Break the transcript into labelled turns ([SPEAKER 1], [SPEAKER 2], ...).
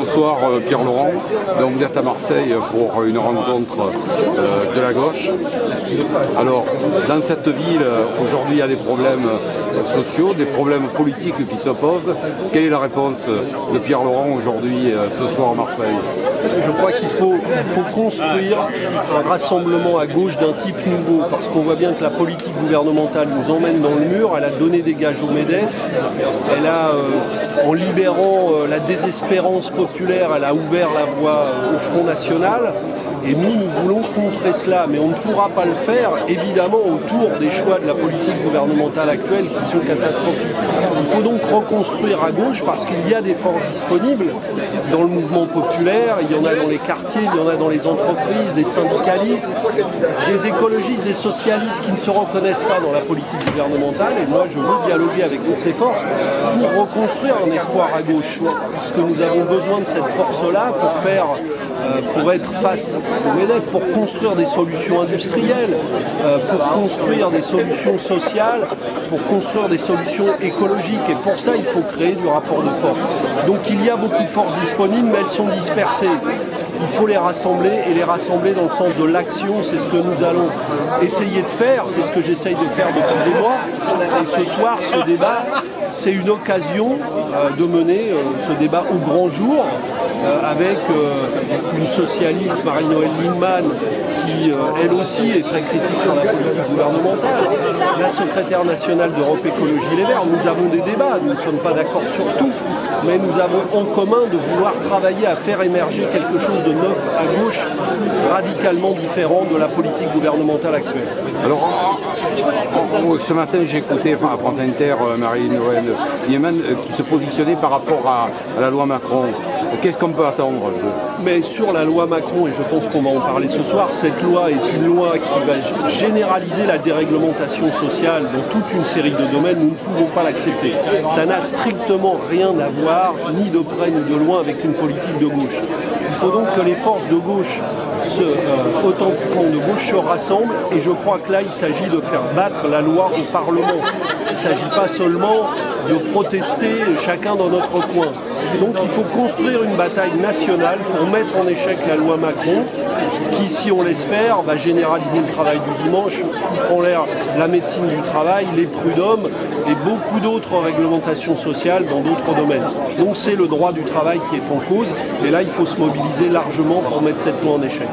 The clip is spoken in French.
[SPEAKER 1] Bonsoir Pierre Laurent, donc vous êtes à Marseille pour une rencontre de la gauche. Alors dans cette ville aujourd'hui il y a des problèmes sociaux, des problèmes politiques qui s'opposent. Quelle est la réponse de Pierre Laurent aujourd'hui ce soir à Marseille?
[SPEAKER 2] Je crois qu'il faut construire un rassemblement à gauche d'un type nouveau, parce qu'on voit bien que la politique gouvernementale nous emmène dans le mur. Elle a donné des gages au MEDEF, elle a, en libérant la désespérance populaire, elle a ouvert la voie au Front National. Et nous voulons contrer cela, mais on ne pourra pas le faire, évidemment, autour des choix de la politique gouvernementale actuelle qui sont catastrophiques. Il faut donc reconstruire à gauche parce qu'il y a des forces disponibles dans le mouvement populaire, il y en a dans les quartiers, il y en a dans les entreprises, des syndicalistes, des écologistes, des socialistes qui ne se reconnaissent pas dans la politique gouvernementale. Et moi, je veux dialoguer avec toutes ces forces pour reconstruire un espoir à gauche. Parce que nous avons besoin de cette force-là pour être face au MEDEF, pour construire des solutions industrielles, pour construire des solutions sociales, pour construire des solutions écologiques. Et pour ça, il faut créer du rapport de force. Donc il y a beaucoup de forces disponibles, mais elles sont dispersées. Il faut les rassembler, et les rassembler dans le sens de l'action. C'est ce que nous allons essayer de faire, c'est ce que j'essaye de faire depuis des mois. Et ce soir, ce débat, c'est une occasion de mener ce débat au grand jour avec une socialiste, Marie-Noëlle Lienemann, qui elle aussi est très critique sur la politique gouvernementale, la secrétaire nationale d'Europe Écologie Les Verts. Nous avons des débats, nous ne sommes pas d'accord sur tout, mais nous avons en commun de vouloir travailler à faire émerger quelque chose de neuf à gauche, radicalement différent de la politique gouvernementale actuelle.
[SPEAKER 1] Alors, ce matin, j'ai écouté à France Inter Marie-Noëlle Lienemann qui se positionnait par rapport à la loi Macron. Qu'est-ce qu'on peut attendre
[SPEAKER 2] Mais sur la loi Macron, et je pense qu'on va en parler ce soir, cette loi est une loi qui va généraliser la déréglementation sociale dans toute une série de domaines. Nous ne pouvons pas l'accepter. Ça n'a strictement rien à voir, ni de près ni de loin, avec une politique de gauche. Il faut donc que les forces de gauche, authentiquement de gauche, se rassemblent. Et je crois que là, il s'agit de faire battre la loi au Parlement. Il ne s'agit pas seulement de protester chacun dans notre coin. Donc il faut construire une bataille nationale pour mettre en échec la loi Macron, qui, si on laisse faire, va généraliser le travail du dimanche, foutre en l'air la médecine du travail, les prud'hommes et beaucoup d'autres réglementations sociales dans d'autres domaines. Donc c'est le droit du travail qui est en cause, et là il faut se mobiliser largement pour mettre cette loi en échec.